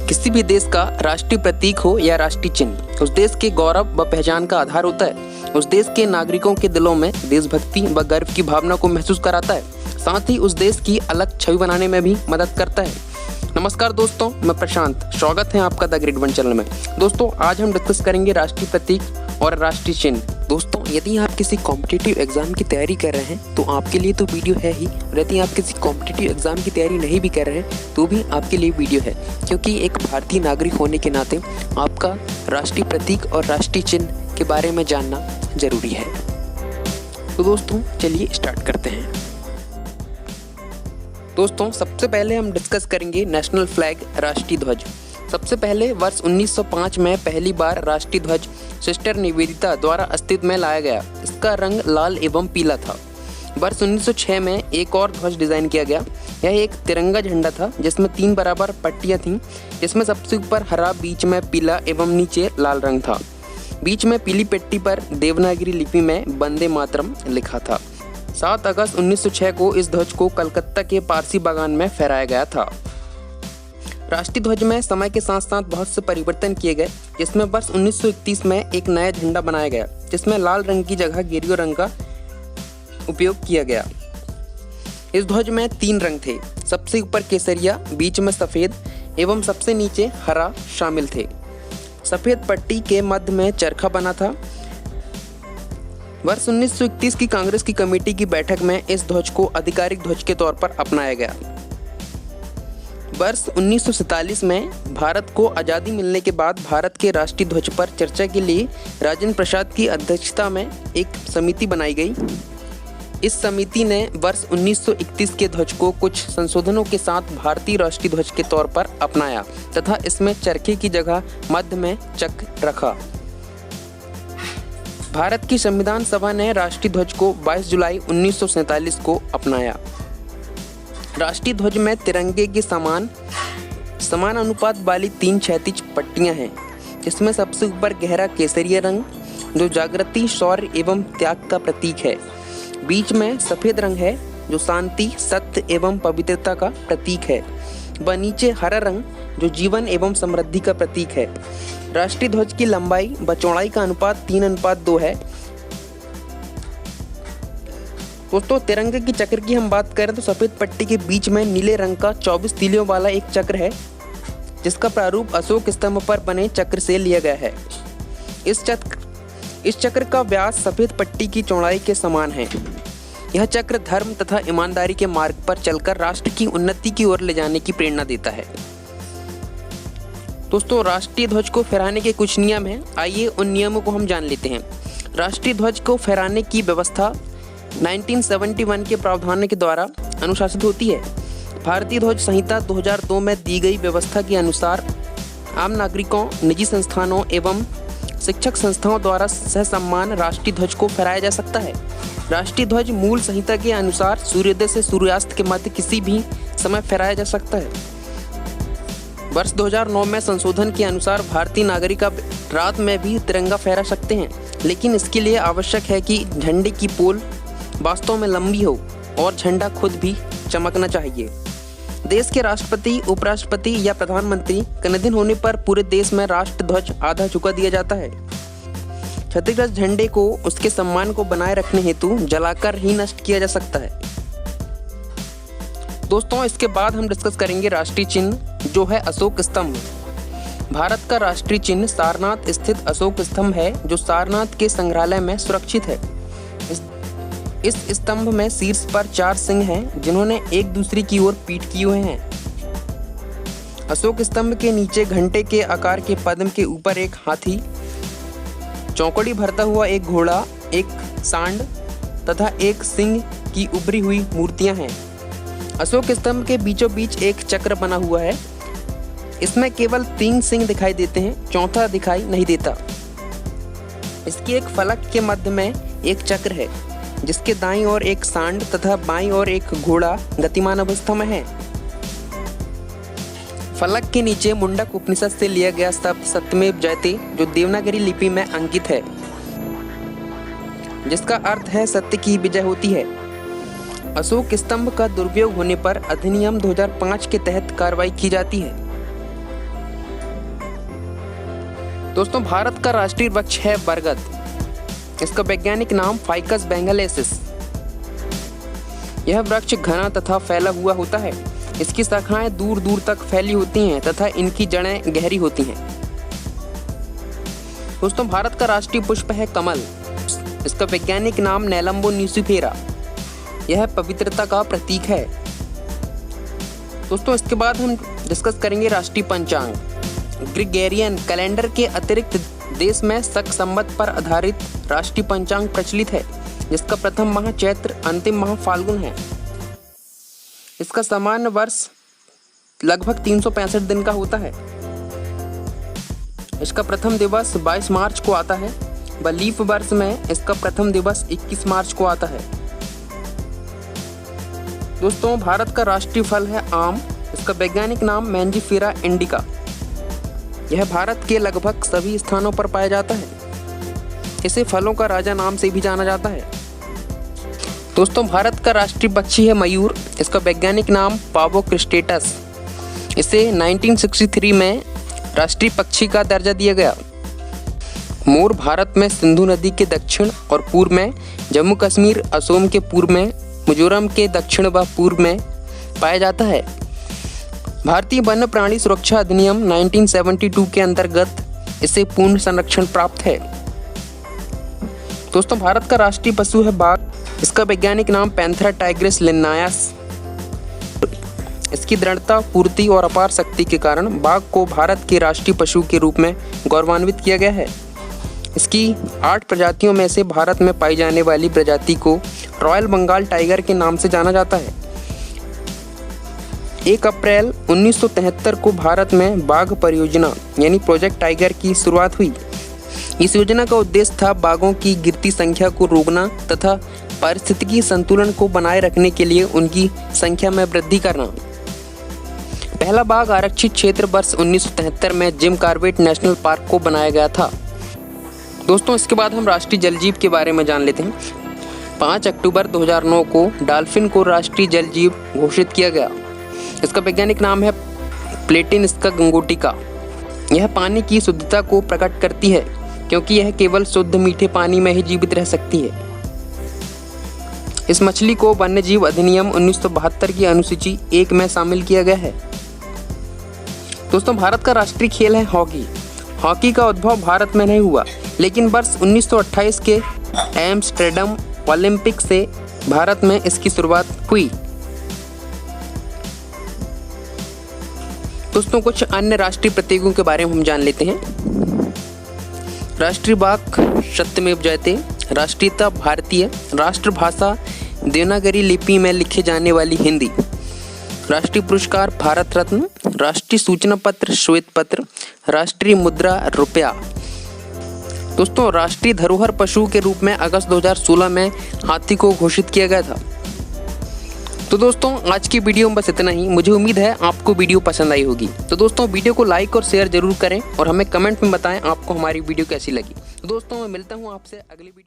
किसी भी देश का राष्ट्रीय प्रतीक हो या राष्ट्रीय चिन्ह उस देश के गौरव व पहचान का आधार होता है। उस देश के नागरिकों के दिलों में देशभक्ति व गर्व की भावना को महसूस कराता है, साथ ही उस देश की अलग छवि बनाने में भी मदद करता है। नमस्कार दोस्तों, मैं प्रशांत, स्वागत है आपका द ग्रेड वन चैनल में। दोस्तों, आज हम डिस्कस करेंगे राष्ट्रीय प्रतीक और राष्ट्रीय चिन्ह। दोस्तों, यदि आप किसी कॉम्पिटिटिव एग्जाम की तैयारी कर रहे हैं तो आपके लिए तो वीडियो है ही, और यदि आप किसी कॉम्पिटिटिव एग्जाम की तैयारी नहीं भी कर रहे हैं तो भी आपके लिए वीडियो है, क्योंकि एक भारतीय नागरिक होने के नाते आपका राष्ट्रीय प्रतीक और राष्ट्रीय चिन्ह के बारे में जानना जरूरी है। तो दोस्तों, चलिए स्टार्ट करते हैं। दोस्तों, सबसे पहले हम डिस्कस करेंगे नेशनल फ्लैग, राष्ट्रीय ध्वज। सबसे पहले वर्ष 1905 में पहली बार राष्ट्रीय ध्वज सिस्टर निवेदिता द्वारा अस्तित्व में लाया गया। इसका रंग लाल एवं पीला था। वर्ष 1906 में एक और ध्वज डिजाइन किया गया। यह एक तिरंगा झंडा था जिसमें 3 बराबर पट्टियां थीं, जिसमें सबसे ऊपर हरा, बीच में पीला एवं नीचे लाल रंग था। बीच में पीली पट्टी पर देवनागरी लिपि में वंदे मातरम लिखा था। 7 अगस्त 1906 को इस ध्वज को कलकत्ता के पारसी बागान में फहराया गया था। राष्ट्रीय ध्वज में समय के साथ साथ बहुत से परिवर्तन किए गए, जिसमें वर्ष 1931 में एक नया झंडा बनाया गया जिसमें लाल रंग की जगह गेरुआ रंग का उपयोग किया गया। इस ध्वज में 3 रंग थे, सबसे ऊपर केसरिया, बीच में सफेद एवं सबसे नीचे हरा शामिल थे। सफेद पट्टी के मध्य में चरखा बना था। वर्ष 1931 की कांग्रेस की कमेटी की बैठक में इस ध्वज को आधिकारिक ध्वज के तौर पर अपनाया गया। वर्ष 1947 में भारत को आज़ादी मिलने के बाद भारत के राष्ट्रीय ध्वज पर चर्चा के लिए राजेंद्र प्रसाद की अध्यक्षता में एक समिति बनाई गई। इस समिति ने वर्ष 1931 के ध्वज को कुछ संशोधनों के साथ भारतीय राष्ट्रीय ध्वज के तौर पर अपनाया तथा इसमें चरखे की जगह मध्य में चक्र रखा। भारत की संविधान सभा ने राष्ट्रीय ध्वज को 22 जुलाई 1947 को अपनाया। राष्ट्रीय ध्वज में तिरंगे के समान अनुपात वाली 3 क्षैतिज पट्टियां हैं, जिसमें सबसे ऊपर गहरा केसरिया रंग जो जागृति, शौर्य एवं त्याग का प्रतीक है। बीच में सफेद रंग है जो शांति, सत्य एवं पवित्रता का प्रतीक है। व नीचे हरा रंग जो जीवन एवं समृद्धि का प्रतीक है। राष्ट्रीय ध्वज की लंबाई व चौड़ाई का अनुपात 3:2 है। दोस्तों, तिरंगे की चक्र की हम बात करें तो सफेद पट्टी के बीच में नीले रंग का 24 तीलियों वाला एक चक्र है, जिसका प्रारूप अशोक स्तंभ पर बने चक्र से लिया गया है। इस चक्र का व्यास सफेद पट्टी की चौड़ाई के समान है। यह चक्र धर्म तथा ईमानदारी के मार्ग पर चलकर राष्ट्र की उन्नति की ओर ले जाने की प्रेरणा देता है। दोस्तों, राष्ट्रीय ध्वज को फहराने के कुछ नियम हैं। आइए उन नियमों को हम जान लेते हैं। राष्ट्रीय ध्वज को फहराने की व्यवस्था 1971 के प्रावधान के द्वारा अनुशासित होती है। भारतीय ध्वज संहिता 2002 में दी गई व्यवस्था के अनुसार आम नागरिकों, निजी संस्थानों एवं शिक्षक संस्थाओं द्वारा सहसम्मान राष्ट्रीय ध्वज को फहराया जा सकता है। राष्ट्रीय ध्वज मूल संहिता के अनुसार सूर्योदय से सूर्यास्त के मध्य किसी भी समय फहराया जा सकता है। वर्ष 2009 में संशोधन के अनुसार भारतीय नागरिक अब रात में भी तिरंगा फहरा सकते हैं, लेकिन इसके लिए आवश्यक है कि झंडे की पोल वास्तव में लंबी हो और झंडा खुद भी चमकना चाहिए। देश के राष्ट्रपति, उपराष्ट्रपति या प्रधानमंत्री का निधन होने पर पूरे देश में राष्ट्र ध्वज आधा झुका दिया जाता है। क्षतिग्रस्त झंडे को उसके सम्मान को बनाए रखने हेतु जलाकर ही नष्ट किया जा सकता है। दोस्तों, इसके बाद हम डिस्कस करेंगे राष्ट्रीय चिन्ह, जो है अशोक स्तंभ। भारत का राष्ट्रीय चिन्ह सारनाथ स्थित अशोक स्तंभ है, जो सारनाथ के संग्रहालय में सुरक्षित है। इस स्तंभ में शीर्ष पर 4 सिंह हैं, जिन्होंने एक दूसरे की ओर पीठ किए हुए हैं। अशोक स्तंभ के नीचे घंटे के आकार के पद्म के ऊपर एक हाथी, चौकड़ी भरता हुआ एक घोड़ा, एक सांड तथा एक सिंह की उभरी हुई मूर्तियां हैं। अशोक स्तंभ के बीचों बीच एक चक्र बना हुआ है। इसमें केवल 3 सिंह दिखाई देते हैं, चौथा दिखाई नहीं देता। इसकी एक फलक के मध्य में एक चक्र है, जिसके दाईं ओर एक सांड तथा बाईं ओर एक घोड़ा गतिमान अवस्था में है। फलक के नीचे मुंडक उपनिषद से लिया गया शब्द सत्यमेव जयते, जो देवनागरी लिपि में अंकित है, जिसका अर्थ है सत्य की विजय होती है। अशोक स्तंभ का दुरुपयोग होने पर अधिनियम 2005 के तहत कार्रवाई की जाती है। दोस्तों भारत का राष्ट्रीय वृक्ष है बरगद। इसका वैज्ञानिक नाम फाइकस बेंगलेसिस। यह वृक्ष घना तथा फैला हुआ होता है। इसकी शाखाएं दूर दूर तक फैली होती हैं तथा इनकी जड़ें गहरी होती हैं। दोस्तों भारत का राष्ट्रीय पुष्प है कमल। इसका वैज्ञानिक नाम नेलम्बो न्यूसिफेरा। यह पवित्रता का प्रतीक है। दोस्तों इसके बाद हम डिस्कस करेंगे राष्ट्रीय पंचांग। ग्रिगोरियन कैलेंडर के अतिरिक्त देश में शक संवत पर आधारित राष्ट्रीय पंचांग प्रचलित है, जिसका प्रथम माह चैत्र, अंतिम माह फाल्गुन है। इसका सामान्य वर्ष लगभग 365 दिन का होता है। इसका प्रथम दिवस 22 मार्च को आता है व लीप वर्ष में इसका प्रथम दिवस 21 मार्च को आता है। दोस्तों भारत का राष्ट्रीय फल है आम। इसका वैज्ञानिक नाम मैंजीफेरा इंडिका। यह भारत के लगभग सभी स्थानों पर पाया जाता है। इसे फलों का राजा नाम से भी जाना जाता है। दोस्तों भारत का राष्ट्रीय पक्षी है मयूर। इसका वैज्ञानिक नाम पावो क्रिस्टेटस। इसे 1963 में राष्ट्रीय पक्षी का दर्जा दिया गया। मोर भारत में सिंधु नदी के दक्षिण और पूर्व में, जम्मू कश्मीर, असम के पूर्व में, मिजोरम के दक्षिण व पूर्व में पाया जाता है। भारतीय वन्य प्राणी सुरक्षा अधिनियम 1972 के अंतर्गत इसे पूर्ण संरक्षण प्राप्त है। दोस्तों भारत का राष्ट्रीय पशु है बाघ। इसका वैज्ञानिक नाम पैंथेरा टाइग्रिस लिन्नायस। इसकी दृढ़ता, पूर्ति और अपार शक्ति के कारण बाघ को भारत के राष्ट्रीय पशु के रूप में गौरवान्वित किया गया है। इसकी 8 प्रजातियों में से भारत में पाई जाने वाली प्रजाति को रॉयल बंगाल टाइगर के नाम से जाना जाता है। 1 अप्रैल 1973 को भारत में बाघ परियोजना यानी प्रोजेक्ट टाइगर की शुरुआत हुई। इस योजना का उद्देश्य था बाघों की गिरती संख्या को रोकना तथा पारिस्थितिकी संतुलन को बनाए रखने के लिए उनकी संख्या में वृद्धि करना। पहला बाघ आरक्षित क्षेत्र वर्ष 1973 में जिम कॉर्बेट नेशनल पार्क को बनाया गया था। दोस्तों इसके बाद हम राष्ट्रीय जलजीव के बारे में जान लेते हैं। 5 अक्टूबर 2009 को डॉल्फिन को राष्ट्रीय जलजीव घोषित किया गया। इसका वैज्ञानिक नाम है प्लेटिनस्का गंगोटिका। यह पानी की शुद्धता को प्रकट करती है, क्योंकि यह केवल शुद्ध मीठे पानी में ही जीवित रह सकती है। इस मछली को वन्यजीव अधिनियम 1972 की अनुसूची 1 में शामिल किया गया है। दोस्तों भारत का राष्ट्रीय खेल है हॉकी। हॉकी का उद्भव भारत में नहीं हुआ, लेकिन वर्ष 1928 के एम्स्टर्डम ओलंपिक से भारत में इसकी शुरुआत हुई। दोस्तों कुछ अन्य राष्ट्रीय प्रतीकों के बारे में हम जान लेते हैं। राष्ट्रीय वाक सत्यमेव जयते। राष्ट्रीयता भारतीय। राष्ट्रभाषा देवनागरी लिपि में लिखे जाने वाली हिंदी। राष्ट्रीय पुरस्कार भारत रत्न। राष्ट्रीय सूचना पत्र श्वेत पत्र। राष्ट्रीय मुद्रा रुपया। दोस्तों राष्ट्रीय धरोहर पशु के रूप में अगस्त 2016 में हाथी को घोषित किया गया था। तो दोस्तों आज की वीडियो में बस इतना ही। मुझे उम्मीद है आपको वीडियो पसंद आई होगी। तो दोस्तों वीडियो को लाइक और शेयर जरूर करें और हमें कमेंट में बताएं आपको हमारी वीडियो कैसी लगी। तो दोस्तों मैं मिलता हूं आपसे अगली वीडियो।